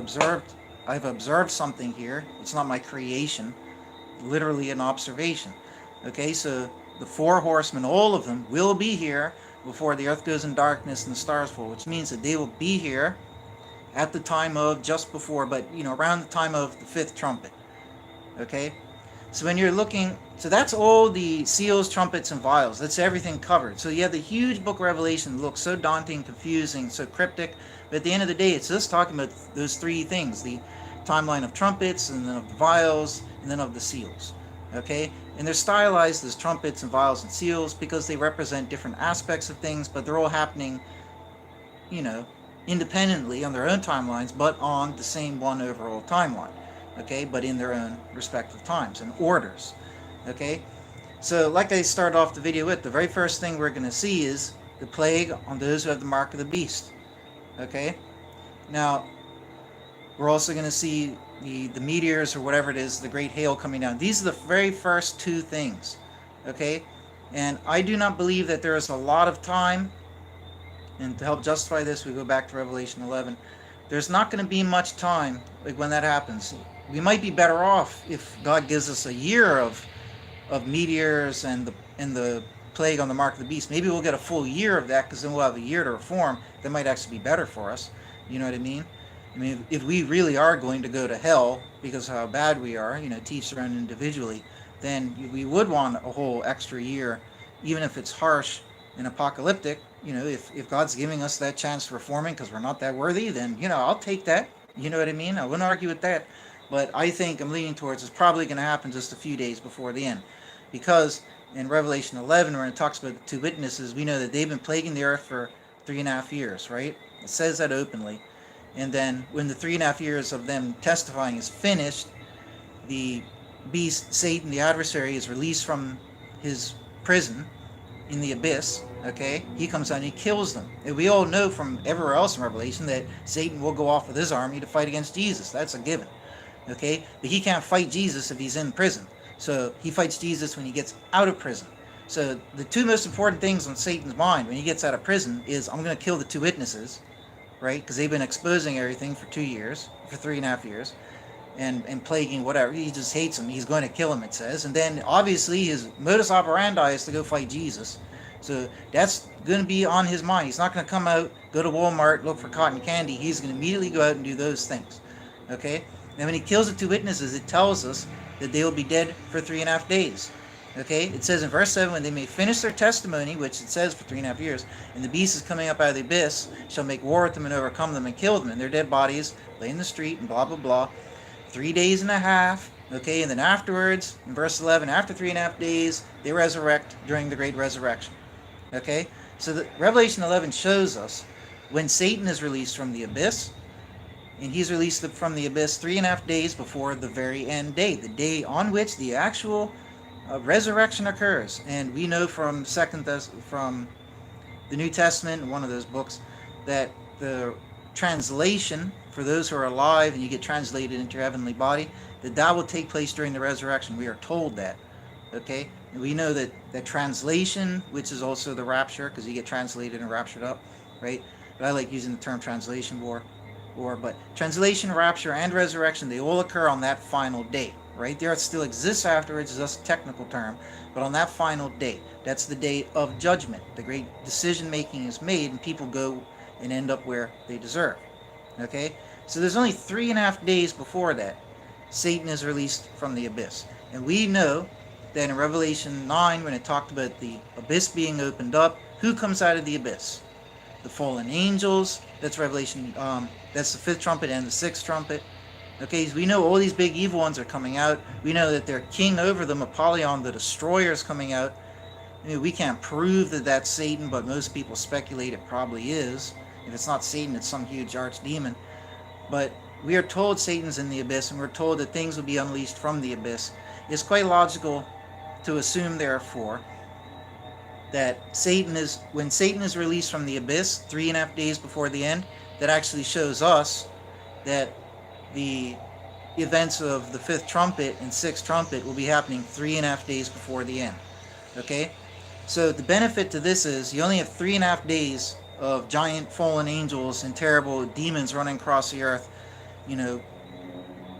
S1: observed something here. It's not my creation. Literally an observation. Okay, so the 4 horsemen, all of them, will be here before the earth goes in darkness and the stars fall, which means that they will be here at the time of, just before, but, around the time of the 5th trumpet. Okay? So when you're looking, so that's all the seals, trumpets, and vials. That's everything covered. So you have the huge book of Revelation that looks so daunting, confusing, so cryptic, but at the end of the day, it's just talking about those 3 things, the timeline of trumpets, and then of the vials, and then of the seals. Okay? And they're stylized as trumpets and vials and seals because they represent different aspects of things, but they're all happening, independently on their own timelines, but on the same one overall timeline. Okay? But in their own respective times and orders. Okay? So, like I started off the video with, the very first thing we're going to see is the plague on those who have the mark of the beast. Okay? Now, we're also going to see the meteors or whatever it is, the great hail coming down. These are the very first 2 things, okay? And I do not believe that there is a lot of time, and to help justify this, we go back to Revelation 11. There's not going to be much time like when that happens. We might be better off if God gives us a year of meteors and the plague on the mark of the beast. Maybe we'll get a full year of that because then we'll have a year to reform. That might actually be better for us. You know what I mean? I mean, if we really are going to go to hell because of how bad we are, to each their own individually, then we would want a whole extra year, even if it's harsh and apocalyptic. If God's giving us that chance to reforming because we're not that worthy, then, I'll take that. You know what I mean? I wouldn't argue with that. But I think I'm leaning towards it's probably going to happen just a few days before the end. Because in Revelation 11, when it talks about the 2 witnesses, we know that they've been plaguing the earth for 3.5 years, right? It says that openly. And then when the 3.5 years of them testifying is finished, the beast, Satan, the adversary, is released from his prison in the abyss. Okay? He comes out and he kills them. And we all know from everywhere else in Revelation that Satan will go off with his army to fight against Jesus. That's a given. Okay? But he can't fight Jesus if he's in prison. So he fights Jesus when he gets out of prison. So the 2 most important things on Satan's mind when he gets out of prison is, I'm going to kill the 2 witnesses. Right? Because they've been exposing everything for 2 years, for 3.5 years, and plaguing whatever. He just hates him. He's going to kill him, it says. And then, obviously, his modus operandi is to go fight Jesus. So that's going to be on his mind. He's not going to come out, go to Walmart, look for cotton candy. He's going to immediately go out and do those things. Okay? And when he kills the 2 witnesses, it tells us that they will be dead for 3.5 days. Okay, it says in verse 7, when they may finish their testimony, which it says for 3.5 years, and the beast is coming up out of the abyss, shall make war with them and overcome them and kill them, and their dead bodies lay in the street, and blah, blah, blah. 3 days and a half, okay, and then afterwards, in verse 11, after 3.5 days, they resurrect during the great resurrection. Okay, so the, Revelation 11 shows us when Satan is released from the abyss, and he's released from the abyss 3.5 days before the very end day, the day on which the actual resurrection occurs. And we know from from the New Testament, one of those books, that the translation for those who are alive and you get translated into your heavenly body, that will take place during the resurrection. We are told that. Okay, and we know that that translation, which is also the rapture, because you get translated and raptured up, right? But I like using the term translation more. But translation, rapture, and resurrection, they all occur on that final day, right? There still exists afterwards, is just a technical term, but on that final day, that's the day of judgment. The great decision making is made, and people go and end up where they deserve. Okay, so there's only 3.5 days before that Satan is released from the abyss, and we know that in Revelation 9, when it talked about the abyss being opened up, who comes out of the abyss? The fallen angels. That's Revelation. That's the 5th trumpet and the 6th trumpet. Okay, so we know all these big evil ones are coming out. We know that their king over them, Apollyon, the destroyer, is coming out. I mean, we can't prove that that's Satan, but most people speculate it probably is. If it's not Satan, it's some huge archdemon. But we are told Satan's in the abyss, and we're told that things will be unleashed from the abyss. It's quite logical to assume, therefore, that when Satan is released from the abyss 3.5 days before the end, that actually shows us that the events of the 5th trumpet and 6th trumpet will be happening 3.5 days before the end. Okay, so the benefit to this is you only have 3.5 days of giant fallen angels and terrible demons running across the earth,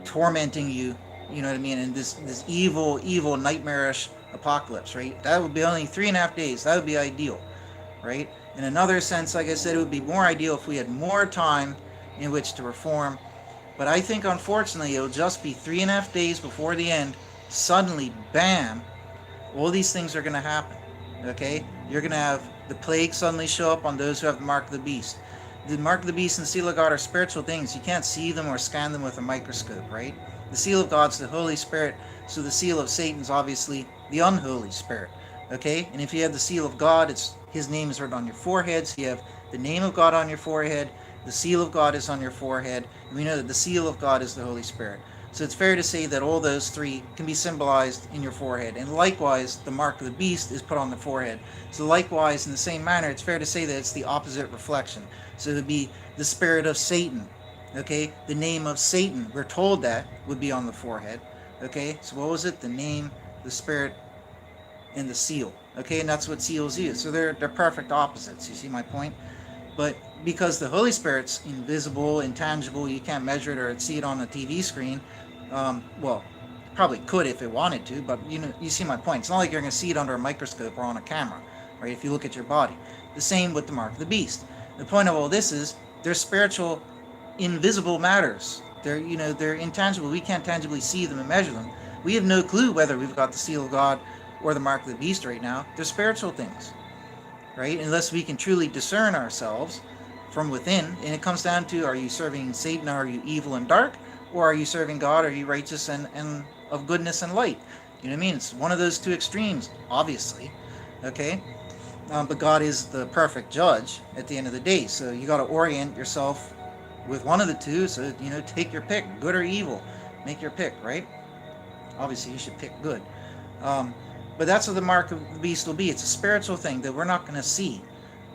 S1: tormenting you, you know what I mean, and this evil nightmarish apocalypse, right? That would be only 3.5 days. That would be ideal, right? In another sense, like I said, it would be more ideal if we had more time in which to reform. But I think, unfortunately, it'll just be 3.5 days before the end. Suddenly, bam, all these things are going to happen, okay? You're going to have the plague suddenly show up on those who have the mark of the beast. The mark of the beast and the seal of God are spiritual things. You can't see them or scan them with a microscope, right? The seal of God's the Holy Spirit, so the seal of Satan's obviously the unholy spirit, okay? And if you have the seal of God, his name is written on your forehead, so you have the name of God on your forehead, the seal of God is on your forehead, and we know that the seal of God is the Holy Spirit. So it's fair to say that all those three can be symbolized in your forehead. And likewise, the mark of the beast is put on the forehead. So likewise, in the same manner, it's fair to say that it's the opposite reflection. So it would be the spirit of Satan, okay? The name of Satan, we're told that, would be on the forehead, okay? So what was it? The name, the spirit, and the seal, okay? And that's what seals use. So they're perfect opposites, you see my point? But because the Holy Spirit's invisible, intangible, you can't measure it or see it on a TV screen, well, probably could if it wanted to, but you see my point. It's not like you're going to see it under a microscope or on a camera, right? If you look at your body. The same with the mark of the beast. The point of all this is they're spiritual, invisible matters. They're intangible. We can't tangibly see them and measure them. We have no clue whether we've got the seal of God or the mark of the beast right now. They're spiritual things, right? Unless we can truly discern ourselves from within. And it comes down to, are you serving Satan? Are you evil and dark? Or are you serving God? Are you righteous and of goodness and light? You know what I mean? It's one of those two extremes, obviously. Okay? But God is the perfect judge at the end of the day. So you got to orient yourself with one of the two. So, take your pick, good or evil. Make your pick, right? Obviously, you should pick good. But that's what the mark of the beast will be. It's a spiritual thing that we're not going to see.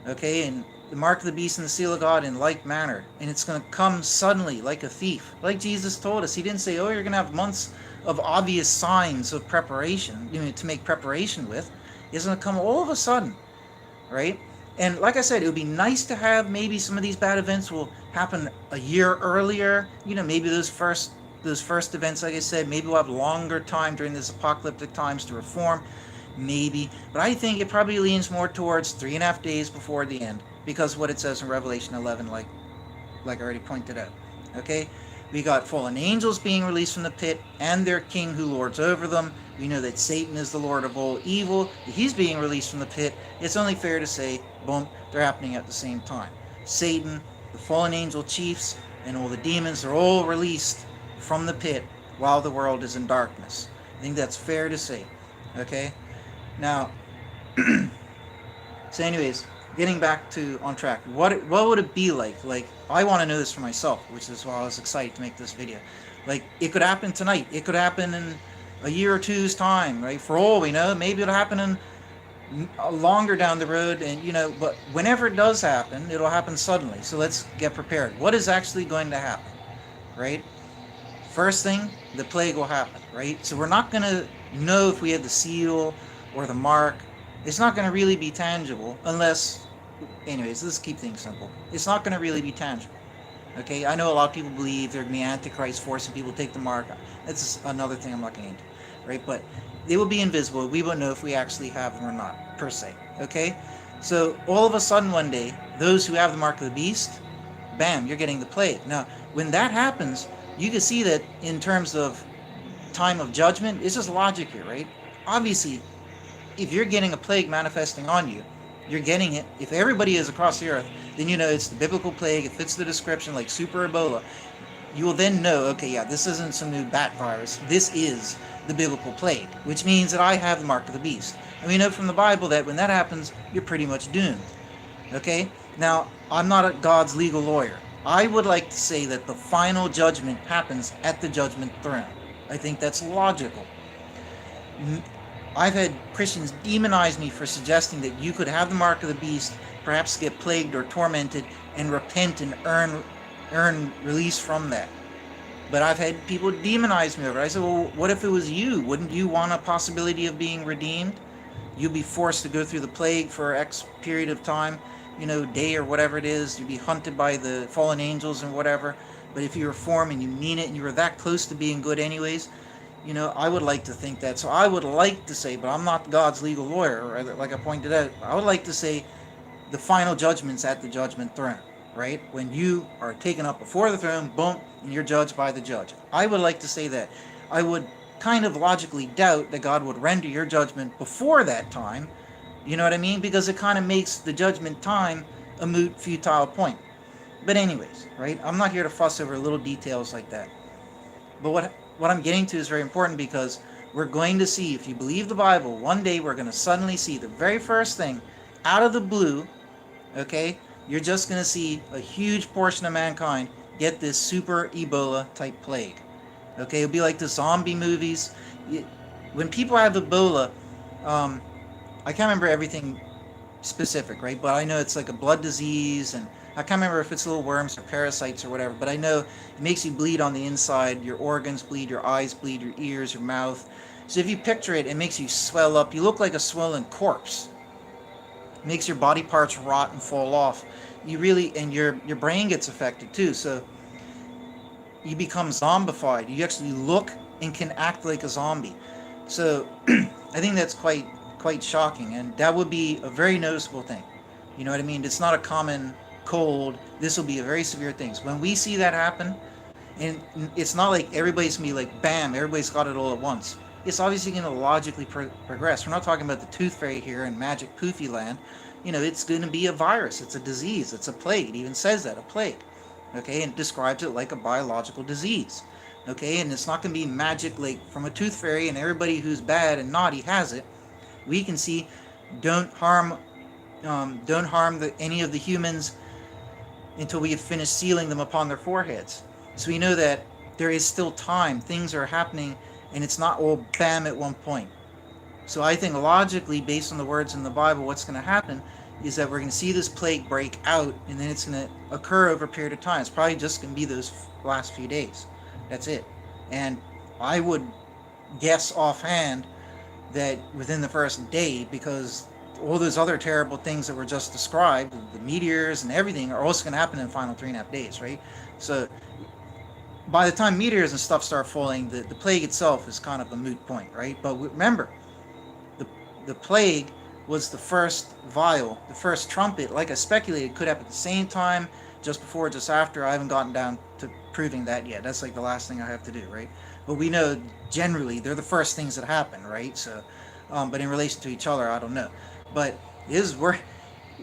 S1: Okay? And the mark of the beast and the seal of God in like manner. And it's going to come suddenly, like a thief. Like Jesus told us. He didn't say, you're going to have months of obvious signs of preparation, to make preparation with. It's going to come all of a sudden. Right? And like I said, it would be nice to have maybe some of these bad events will happen a year earlier. Maybe those first events, like I said, maybe we'll have longer time during this apocalyptic times to reform. Maybe. But I think it probably leans more towards 3.5 days before the end. Because of what it says in Revelation 11, like I already pointed out. Okay? We got fallen angels being released from the pit and their king who lords over them. We know that Satan is the lord of all evil. He's being released from the pit. It's only fair to say, boom, they're happening at the same time. Satan, the fallen angel chiefs, and all the demons are all released from the pit while the world is in darkness. I think that's fair to say. Okay? Now, so anyways, getting back to on track, what would it be like? Like, I want to know this for myself, which is why I was excited to make this video. Like, it could happen tonight. It could happen in a year or two's time, right? For all we know, maybe it'll happen in longer down the road, and but whenever it does happen, it'll happen suddenly. So let's get prepared. What is actually going to happen, right? First thing, the plague will happen, right? So we're not going to know if we have the seal or the mark. It's not going to really be tangible unless, anyways, let's keep things simple. It's not going to really be tangible. Okay, I know a lot of people believe there are going to be Antichrist forcing people to take the mark. That's another thing I'm not getting into, right? But they will be invisible. We won't know if we actually have them or not, per se. Okay, so all of a sudden one day, those who have the mark of the beast, bam, you're getting the plague. Now, when that happens, you can see that in terms of time of judgment, it's just logic here, right? Obviously, if you're getting a plague manifesting on you, you're getting it. If everybody is across the earth, then it's the biblical plague. It fits the description, like super Ebola. You will then know, okay, yeah, this isn't some new bat virus. This is the biblical plague, which means that I have the mark of the beast. And we know from the Bible that when that happens, you're pretty much doomed. Okay? Now, I'm not a God's legal lawyer. I would like to say that the final judgment happens at the judgment throne. I think that's logical. I've had Christians demonize me for suggesting that you could have the mark of the beast, perhaps get plagued or tormented, and repent and earn release from that. But I've had people demonize me over it. I said, well, what if it was you? Wouldn't you want a possibility of being redeemed? You'd be forced to go through the plague for X period of time, day or whatever it is. You'd be hunted by the fallen angels and whatever. But if you reform and you mean it and you were that close to being good anyways, I would like to think that. So I would like to say, but I'm not God's legal lawyer, like I pointed out, I would like to say the final judgment's at the judgment throne, right? When you are taken up before the throne, boom, and you're judged by the judge. I would like to say that. I would kind of logically doubt that God would render your judgment before that time, you know what I mean? Because it kind of makes the judgment time a moot, futile point. But anyways, right? I'm not here to fuss over little details like that. But what I'm getting to is very important, because we're going to see, if you believe the Bible, one day we're going to suddenly see the very first thing out of the blue, okay? You're just going to see a huge portion of mankind get this super Ebola type plague. Okay, it'll be like the zombie movies. When people have Ebola, I can't remember everything specific, right? But I know it's like a blood disease, and I can't remember if it's little worms or parasites or whatever, but I know it makes you bleed on the inside. Your organs bleed, your eyes bleed, your ears, your mouth. So if you picture it, it makes you swell up. You look like a swollen corpse. It makes your body parts rot and fall off. And your brain gets affected too. So you become zombified. You actually look and can act like a zombie. So I think that's quite shocking, and that would be a very noticeable thing. You know what I mean? It's not a common cold. This will be a very severe thing. So when we see that happen, and it's not like everybody's gonna be like, bam, everybody's got it all at once. It's obviously going to logically progress. We're not talking about the tooth fairy here in magic poofy land. It's going to be a virus. It's a disease. It's a plague. It even says that, a plague. Okay, and it describes it like a biological disease. Okay, and it's not going to be magic like from a tooth fairy and everybody who's bad and naughty has it. We can see, don't harm any of the humans until we have finished sealing them upon their foreheads. So we know that there is still time. Things are happening, and it's not all bam at one point. So I think logically, based on the words in the Bible, what's going to happen is that we're going to see this plague break out, and then it's going to occur over a period of time. It's probably just going to be those last few days. That's it. And I would guess offhand that within the first day, because all those other terrible things that were just described, the meteors and everything, are also going to happen in the final 3.5 days, right? So by the time meteors and stuff start falling, the plague itself is kind of a moot point, right? But remember, the plague was the first vial, the first trumpet. Like I speculated, could happen at the same time, just before, just after. I haven't gotten down to proving that yet. That's like the last thing I have to do, right? but we know generally they're the first things that happen, right? So, but in relation to each other, I don't know. But is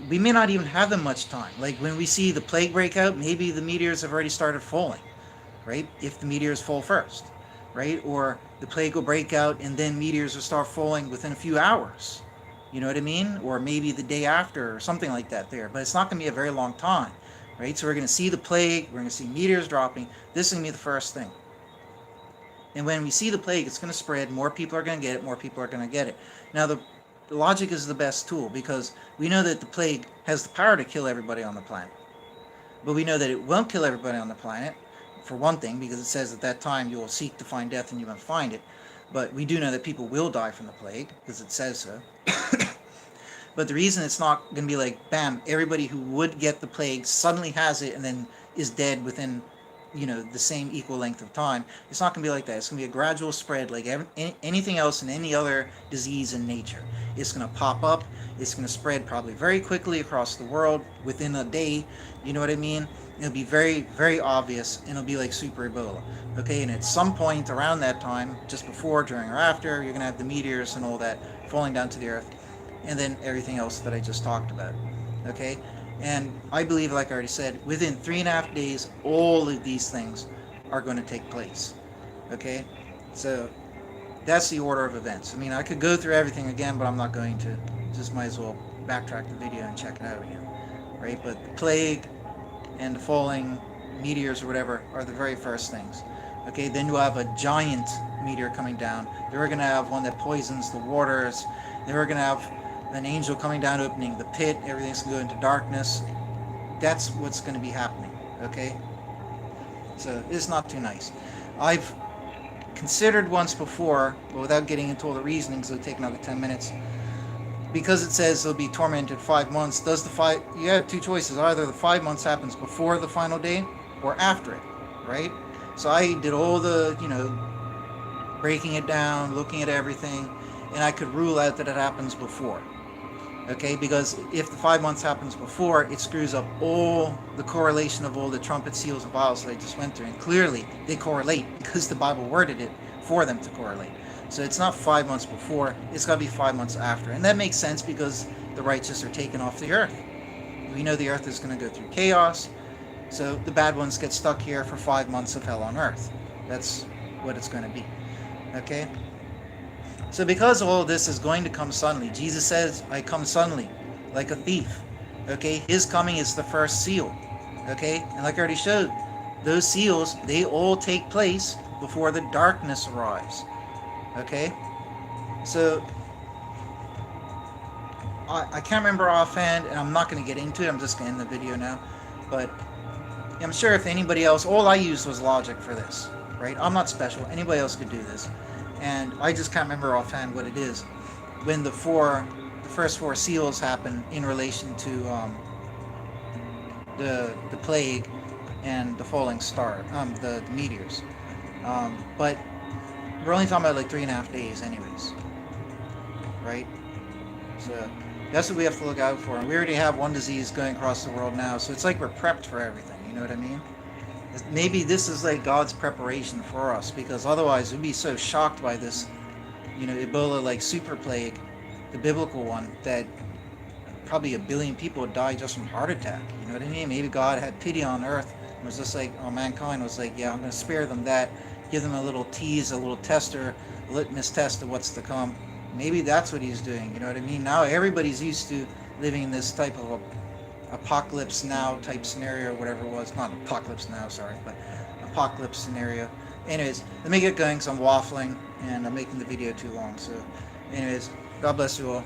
S1: we may not even have them much time. Like when we see the plague break out, maybe the meteors have already started falling, right? If the meteors fall first, right? Or the plague will break out and then meteors will start falling within a few hours. You know what I mean? Or maybe the day after or something like that there. But it's not going to be a very long time, right? So we're going to see the plague, we're going to see meteors dropping. This is going to be the first thing. And when we see the plague, it's going to spread. More people are going to get it. More people are going to get it. Now, the logic is the best tool because we know that the plague has the power to kill everybody on the planet. But we know that it won't kill everybody on the planet, for one thing, because it says at that time you will seek to find death and you won't find it. But we do know that people will die from the plague because it says so. But the reason it's not going to be like, bam, everybody who would get the plague suddenly has it and then is dead within, the same equal length of time. It's not going to be like that. It's going to be a gradual spread like anything else in any other disease in nature. It's going to pop up. It's going to spread probably very quickly across the world within a day. You know what I mean? It'll be very, very obvious, and it'll be like Super Ebola. Okay, and at some point around that time, just before, during, or after, you're going to have the meteors and all that falling down to the earth, and then everything else that I just talked about. Okay? And I believe, like I already said, within 3.5 days, all of these things are going to take place. Okay? So that's the order of events. I mean, I could go through everything again, but I'm not going to. Just might as well backtrack the video and check it out again. Right? But the plague and the falling meteors or whatever are the very first things. Okay? Then you'll have a giant meteor coming down. Then we're going to have one that poisons the waters. Then we're going to have an angel coming down, opening the pit. Everything's going to go into darkness. That's what's going to be happening. Okay? So it's not too nice. I've considered once before, but without getting into all the reasonings, it'll take another 10 minutes. Because it says they'll be tormented 5 months, you have two choices. Either the 5 months happens before the final day or after it, right? So I did all the, breaking it down, looking at everything, and I could rule out that it happens before. Okay, because if the 5 months happens before, it screws up all the correlation of all the trumpet, seals, and vials that I just went through. And clearly, they correlate because the Bible worded it for them to correlate. So it's not 5 months before, it's got to be 5 months after. And that makes sense because the righteous are taken off the earth. We know the earth is going to go through chaos, so the bad ones get stuck here for 5 months of hell on earth. That's what it's going to be. Okay? So because all of this is going to come suddenly, Jesus says, I come suddenly, like a thief. Okay? His coming is the first seal. Okay? And like I already showed, those seals, they all take place before the darkness arrives. Okay? So, I can't remember offhand, and I'm not going to get into it, I'm just going to end the video now. But I'm sure if anybody else, all I used was logic for this. Right? I'm not special, anybody else could do this. And I just can't remember offhand what it is. When the first four seals happen in relation to the plague and the falling star, the meteors. But we're only talking about like 3.5 days, anyways. Right? So that's what we have to look out for. And we already have one disease going across the world now, so it's like we're prepped for everything. You know what I mean? Maybe this is like God's preparation for us, because otherwise we'd be so shocked by this, Ebola like super plague, the biblical one, that probably 1 billion people would die just from heart attack. You know what I mean? Maybe God had pity on earth and was just like, mankind was like, yeah, I'm going to spare them that, give them a little tease, a little tester, a litmus test of what's to come. Maybe that's what he's doing. You know what I mean? Now everybody's used to living in this type of apocalypse now type scenario, or whatever it was. Not apocalypse now, sorry, but apocalypse scenario. Anyways, let me get going because I'm waffling and I'm making the video too long. So anyways, God bless you all.